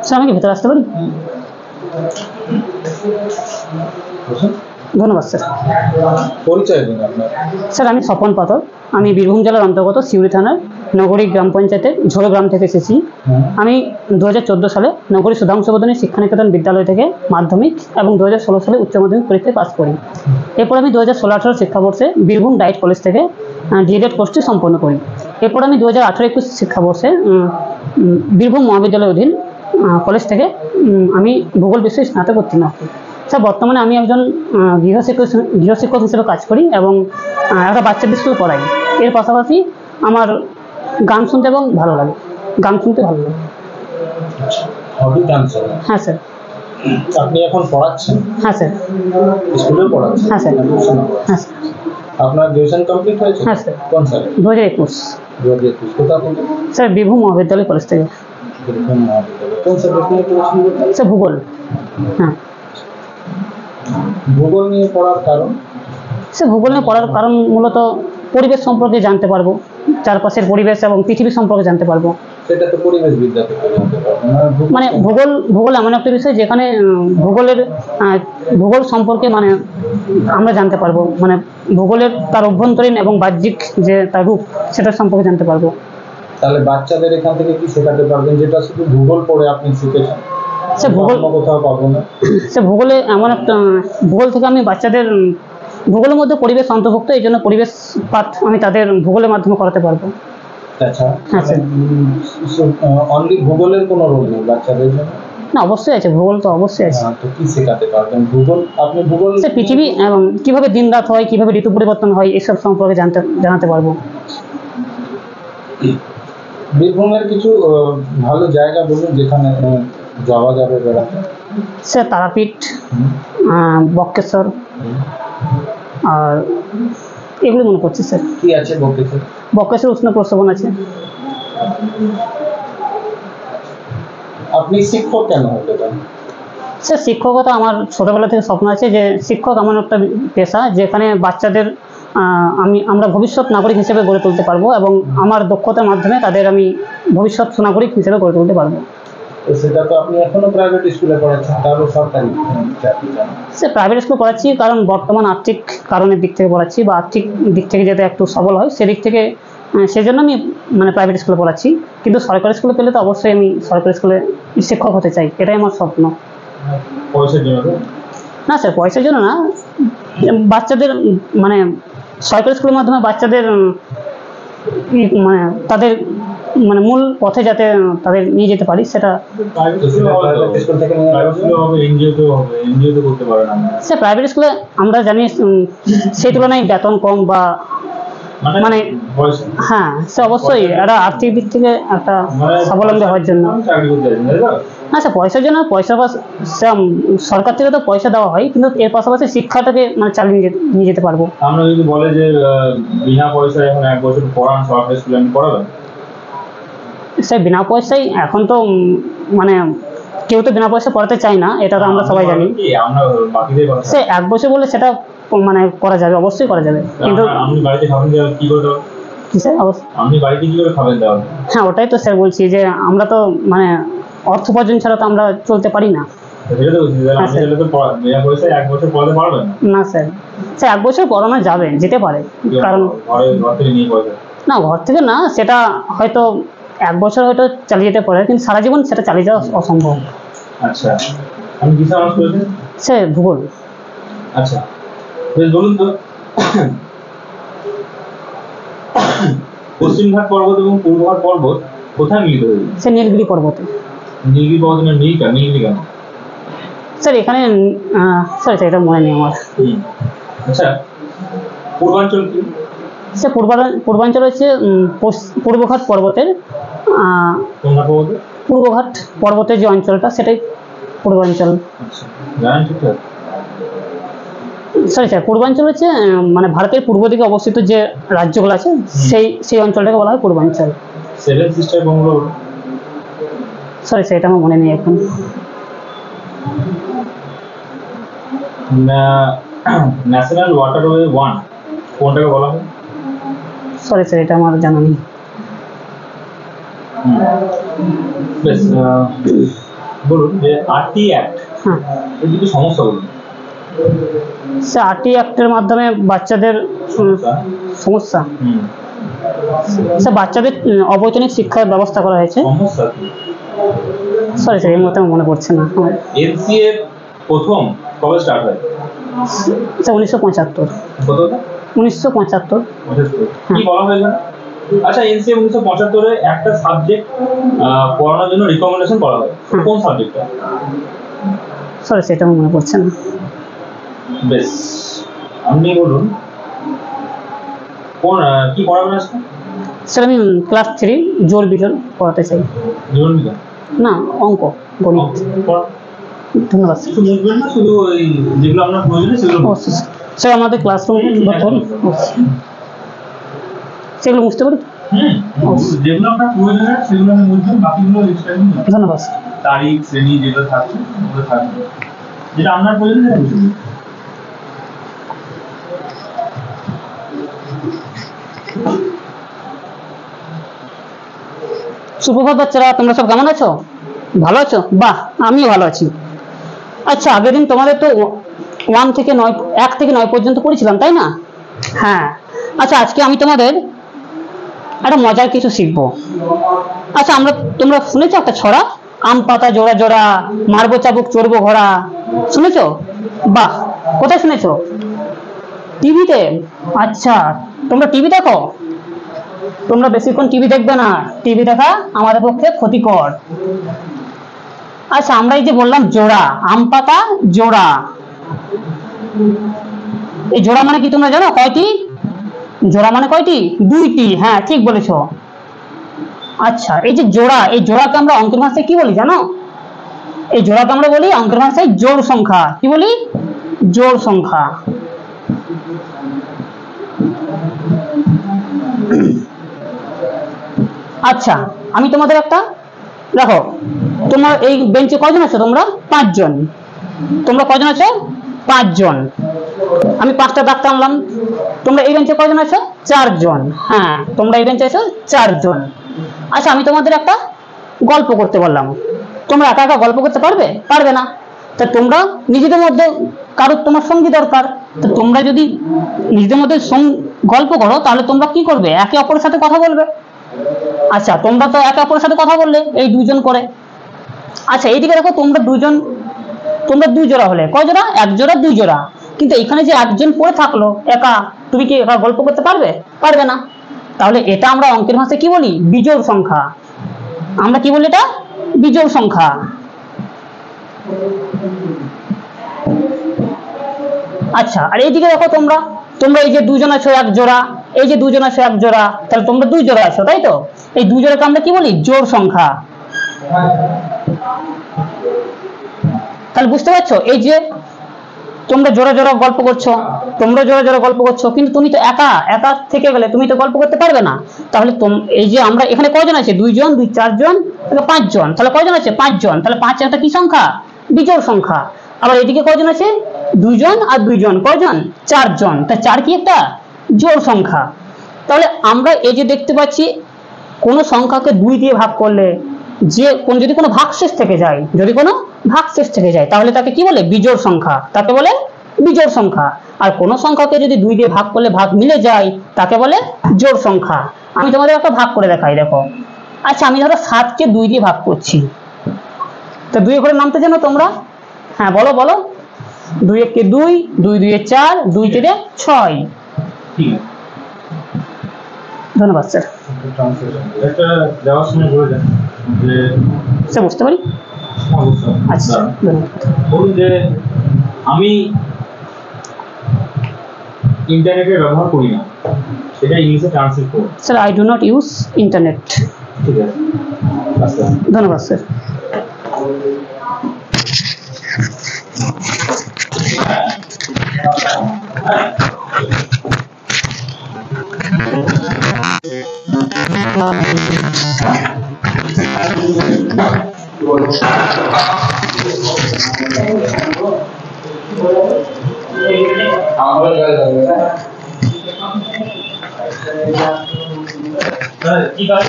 Sir আমি কি ভেতরে আসতে পারি? ধন্যবাদ স্যার। পরিচয় দিন আপনার। স্যার আমি স্বপন পাথর, আমি বীরভূম জেলার অন্তর্গত সিউড়ি থানার নগরী গ্রাম পঞ্চায়েতের ঝোড়ো গ্রাম থেকে এসেছি। আমি 2014 সালে নগরী সুধাংশু বদনী শিক্ষানিকেতন বিদ্যালয় থেকে মাধ্যমিক এবং 2016 সালে উচ্চ মাধ্যমিক পরীক্ষায় পাস করি। এরপর আমি 2016-18 শিক্ষাবর্ষে বীরভূম ডায়েট কলেজ থেকে ডিএলএড কোর্সটি সম্পন্ন করি। এরপর আমি 2018-21 শিক্ষাবর্ষে বীরভূম মহাবিদ্যালয় অধীন কলেজ থেকে আমি ভূগোল বিষয়ে স্নাতক উত্তীর্ণ হই। স্যার বর্তমানে আমি একজন গৃহশিক্ষক হিসেবে কাজ করি এবং একটা বাচ্চাদের স্কুলে পড়াই। এর পাশাপাশি আমার গান শুনতে এবং ভালো লাগে, গান শুনতে ভালো লাগে। হ্যাঁ স্যার। আপনি এখন পড়াচ্ছেন? হ্যাঁ স্যার। স্কুলে পড়াচ্ছেন? হ্যাঁ স্যার। হ্যাঁ স্যার। আপনার গ্রাজুয়েশন কমপ্লিট হয়েছে? হ্যাঁ স্যার। কোন সালে? 2021। 2021 কোথা থেকে? স্যার বীরভূম মহাবিদ্যালয় কলেজ থেকে। বীরভূম মহাবিদ্যালয়। কোন সাবজেক্ট নিয়ে পড়াশোনা করতেন? স্যার ভূগোল। হ্যাঁ। ভূগোল নিয়ে পড়ার কারণ? স্যার ভূগোল নিয়ে পড়ার কারণ মূলত পরিবেশ সম্পর্কে জানতে পারবো, চারপাশের পরিবেশ এবং পৃথিবী সম্পর্কে জানতে পারবো। সেটা তো পরিবেশ বিদ্যা থেকে জানতে পারবো না। মানে ভূগোল এমন একটা বিষয় যেখানে ভূগোল সম্পর্কে মানে আমরা জানতে পারবো, মানে ভূগোলের তার অভ্যন্তরীণ এবং বাহ্যিক যে তার রূপ সেটা সম্পর্কে জানতে পারবো। তাহলে বাচ্চাদের এখান থেকে কি শেখাতে পারবেন যেটা শুধু ভূগোল পড়ে আপনি শিখেছেন? সে ভূগোল কোথাও পাবো না। সে ভূগোলে এমন একটা ভূগোল থেকে আমি বাচ্চাদের ভূগোলের মধ্যে পরিবেশ অন্তর্ভুক্ত, এই জন্য পরিবেশ পাঠ আমি তাদের ভূগোলের মাধ্যমে করাতে পারবো। আচ্ছা। হ্যাঁ স্যার। অনলি ভূগোলের কোনো রোল নেই বাচ্চাদের জন্য? না অবশ্যই আছে, ভূগোল তো অবশ্যই আছে। তো কি শেখাতে পারবেন? ভূগোল আপনি ভূগোল সে পৃথিবী এবং কিভাবে দিন রাত হয়, কিভাবে ঋতু পরিবর্তন হয়, এসব সম্পর্কে জানাতে পারবো। বীরভূমের কিছু ভালো জায়গা বলুন যেখানে যাওয়া যাবে বেড়াতে। স্যার তারাপীঠ, বক্রেশ্বর, আর এগুলো মনে করছি স্যার। কি আছে বক্রেশ্বর? বক্রেশ্বর উষ্ণ প্রস্রবণ আছে। আপনি শিক্ষক কেন হতে চান? স্যার শিক্ষকতা আমার ছোটোবেলা থেকে স্বপ্ন আছে যে শিক্ষক এমন একটা পেশা যেখানে বাচ্চাদের আমরা ভবিষ্যৎ নাগরিক হিসেবে গড়ে তুলতে পারবো এবং আমার দক্ষতার মাধ্যমে তাদের আমি ভবিষ্যৎ সুনাগরিক হিসেবে গড়ে তুলতে পারবো। সেটা তো আপনি এখনো প্রাইভেট স্কুলে পড়াচ্ছেন, তাহলে সরকারি চাকরি চান? স্যার প্রাইভেট স্কুলে পড়াচ্ছি কারণ বর্তমান আর্থিক কারণের দিক থেকে পড়াচ্ছি, বা আর্থিক দিক থেকে যাতে একটু সবল হয় সেদিক থেকে, সেই জন্য আমি মানে প্রাইভেট স্কুলে পড়াচ্ছি। কিন্তু সরকারি স্কুলে পেলে তো অবশ্যই আমি সরকারি স্কুলে শিক্ষক হতে চাই, এটাই আমার স্বপ্ন। পয়সার জন্য? না স্যার পয়সার জন্য না, বাচ্চাদের মানে সরকারি স্কুলের মাধ্যমে বাচ্চাদের মানে তাদের মানে মূল পথে যাতে তাদের নিয়ে যেতে পারি সেটা। স্যার প্রাইভেট স্কুলে আমরা জানি সেই তুলনায় বেতন কম বা মানে হ্যাঁ সে অবশ্যই একটা আর্থিক দিক থেকে একটা স্বাবলম্বী হওয়ার জন্য। না স্যার পয়সার জন্য, সরকার থেকে তো পয়সা দেওয়া হয়, কিন্তু এর পাশাপাশি শিক্ষাটাকে মানে চালিয়ে নিয়ে যেতে পারবো। আমরা যদি বলে যে বিনা পয়সায় এখন 1 বছর পড়ান সরকারি স্কুলে, আপনি পড়াবেন? স্যার বিনা পয়সায় এখন তো মানে কেউ তো বিনা পয়সা পড়াতে চায় না, এটা তো আমরা সবাই জানি। স্যার 1 বছর বলে সেটা মানে করা যাবে, অবশ্যই করা যাবে। কিন্তু আপনি বাড়িতে খাবেন কি করে? কি স্যার আপনি বাড়িতে কি করে খাবেন দাও? হ্যাঁ ওটাই তো স্যার বলছি যে আমরা তো মানে অর্থ উপার্জন ছাড়া তো আমরা চলতে পারি না। না স্যার, 1 বছর পড়ানো যাবে, যেতে পারে, কারণ না ঘর থেকে না, সেটা হয়তো 1 বছর হয়তো চালিয়ে যেতে পারে, কিন্তু সারা জীবন সেটা চালিয়ে যাওয়া অসম্ভব। আচ্ছা, আমি কি অনার্স করেছেন? স্যার ভূগোল। আচ্ছা বেশ, বলুন তো পশ্চিমঘাট পর্বত এবং পূর্বঘাট পর্বত কোথায় মিলিত হয়েছে? স্যার নীলগিরি পর্বতে। নীলগিরি পর্বত না নীলগিরি কেন? স্যার এখানে স্যার এটা মনে নেই আমার। আচ্ছা পূর্বাঞ্চল কি? স্যার পূর্বাঞ্চল হচ্ছে পূর্বঘাট পর্বতের পূর্বঘাট পর্বতের যে অঞ্চলটা সেটাই পূর্বাঞ্চল। স্যার পূর্বাঞ্চল হচ্ছে মানে ভারতের পূর্ব দিকে অবস্থিত যে রাজ্যগুলো আছে সেই অঞ্চলটাকে বলা হয় পূর্বাঞ্চল। সেভেন সিস্টার কোনগুলো? স্যার এটা আমার মনে নেই এখন। ন্যাশনাল ওয়াটারওয়ে 1 কোনটাকে বলা হয়? স্যার এটা আমার জানা নেই। বেশ, বলুন যে আরটি অ্যাক্ট হ্যাঁ এর কিছু সমস্যা বলুন। সে আরটি অ্যাক্টের মাধ্যমে বাচ্চাদের সমস্যা, সে বাচ্চাদের অবৈতনিক শিক্ষার ব্যবস্থা করা হয়েছে। সমস্যা কি? সরি স্যার এই মুহূর্তে আমার মনে পড়ছে না। এনসিএ প্রথম কবে স্টার্ট হয়? স্যার 1975। কতটা? 1975। কি বলা হয়েছে? আচ্ছা, এনসিএ 1975-এ একটা সাবজেক্ট পড়ানোর জন্য রিকমেন্ডেশন করা হয়, কোন সাবজেক্টটা? সরি সেটা আমার মনে পড়ছে না। বেশ, আপনি বলুন কোন কি পড়াবেন আজকে? স্যার আমি ক্লাস 3 জোর বিটল পড়াতে চাই। জীবনবিজ্ঞান না, অঙ্ক, গণিত। ধন্যবাদ স্যার। কিছু মুভমেন্ট না, শুধু ওই যেগুলো আপনার প্রয়োজনীয় সেগুলো। স্যার আমাদের ক্লাসরুম সেগুলো বুঝতে পারি। যেগুলো আপনার প্রয়োজনীয় সেগুলো আমি বলছি, বাকিগুলো এক্সট্রা। ধন্যবাদ স্যার। তারিখ, শ্রেণী যেগুলো থাকবে ওগুলো থাকবে, যেটা আপনার প্রয়োজনীয়। সুপ্রভাত বাচ্চারা, তোমরা সব কেমন আছো? ভালো আছো? বাহ, আমিও ভালো আছি। আচ্ছা, আগের দিন তোমাদের তো 1 থেকে 9 পর্যন্ত পড়েছিলাম, তাই না? হ্যাঁ। আচ্ছা, আজকে আমি তোমাদের একটা মজার কিছু শিখবো। আচ্ছা, তোমরা শুনেছো একটা ছড়া, আম পাতা জোড়া জোড়া, মারবো চাবুক চড়বো ঘোড়া? শুনেছো? বাহ, কোথায় শুনেছো? টিভিতে? আচ্ছা, তোমরা টিভি দেখো? তোমরা বেশিক্ষণ টিভি দেখবে না, টিভি দেখা আমাদের পক্ষে ক্ষতিকর। আচ্ছা, আমরা এই যে বললাম জোড়া, আম পাতা জোড়া, এই জোড়া মানে কি তোমরা জানো? কয়টি? জোড়া মানে কয়টি? 2টি। হ্যাঁ, ঠিক বলেছো। আচ্ছা, এই যে জোড়া, এই জোড়াকে আমরা অঙ্কের ভাষায় কি বলি জানো? এই জোড়াকে আমরা বলি অঙ্কের ভাষায় জোড় সংখ্যা। কি বলি? জোড় সংখ্যা। আচ্ছা, আমি তোমাদের একটা, দেখো তোমরা এই বেঞ্চে কয়জন আছো? তোমরা 5 জন। তোমরা কয়জন আছো? 5 জন। আমি 5টা দাগ টানলাম। তোমরা এই বেঞ্চে কয়জন আছো? 4 জন। হ্যাঁ, তোমরা এই বেঞ্চে আছো 4 জন। আচ্ছা, আমি তোমাদের একটা গল্প করতে বললাম। তোমরা একা একা গল্প করতে পারবে? পারবে না। তা তোমরা নিজেদের মধ্যে কারোর তোমার সঙ্গী দরকার। তো তোমরা যদি নিজেদের মধ্যে গল্প করো, তাহলে তোমরা কি করবে? একে অপরের সাথে কথা বলবে। আচ্ছা, তোমরা তো একে অপরের সাথে কথা বললে এই 2 জন করে। আচ্ছা, এইদিকে দেখো, তোমরা 2 জন, তোমরা 2 জোড়া হলে কয় জোড়া? 1 জোড়া 2 জোড়া। কিন্তু এখানে যে একজন পড়ে থাকলো একা, তুমি কি একা গল্প করতে পারবে? পারবে না। তাহলে এটা আমরা অঙ্কের ভাষায় কি বলি? বিজোড় সংখ্যা। আমরা কি বলি? এটা বিজোড় সংখ্যা। আচ্ছা, আর এইদিকে দেখো, তোমরা এই যে 2 জন আছো 1 জোড়া, এই যে 2 জন আছো 1 জোড়া, তাহলে তোমরা 2 জোড়া আছো, তাই তো? এই 2 জোড়াকে আমরা কি বলি? জোড় সংখ্যা। তাহলে বুঝতে পারছো, এই যে তোমরা জোড়া জোড়া গল্প করছো, তোমরা জোড়া জোড়া গল্প করছো, কিন্তু তুমি তো একা একা থেকে গেলে তুমি তো গল্প করতে পারবে না। তাহলে এই যে আমরা এখানে কয়জন আছে? 2 জন, 2 4 জন, 5 জন। তাহলে কয়জন আছে? 5 জন। তাহলে 5 একটা কি সংখ্যা? বিজোড় সংখ্যা। আবার এদিকে কয়জন আছে? 2 জন আর 2 জন, কয়জন? 4 জন। তা 4 কি একটা জোড় সংখ্যা। তাহলে আমরা এই যে দেখতে পাচ্ছি, কোন সংখ্যাকে 2 দিয়ে ভাগ করলে যদি কোনো ভাগশেষ থেকে যায়, তাহলে তাকে কি বলে? বিজোড় সংখ্যা। তাকে বলে বিজোড় সংখ্যা। আর কোন সংখ্যাকে যদি 2 দিয়ে ভাগ করলে ভাগ মিলে যায়, তাকে বলে জোড় সংখ্যা। আমি তোমাদের একটা ভাগ করে দেখাই, দেখো। আচ্ছা, আমি ধরো 7কে 2 দিয়ে ভাগ করছি, তো 2 ঘরে নামতে জানো তোমরা? হ্যাঁ, বলো বলো। 2 1 2, 2 2 4, 2 3 6। ধন্যবাদ স্যার। একটা দেওয়ার সময় বলে দেন যে স্যার বুঝতে পারি। আচ্ছা, বলুন যে আমি ইন্টারনেটের ব্যবহার করি না, সেটা ইংলিশে ট্রান্সলেট করুন। Sir, I do not use internet. ঠিক আছে, আচ্ছা, ধন্যবাদ স্যার। কি কাজ?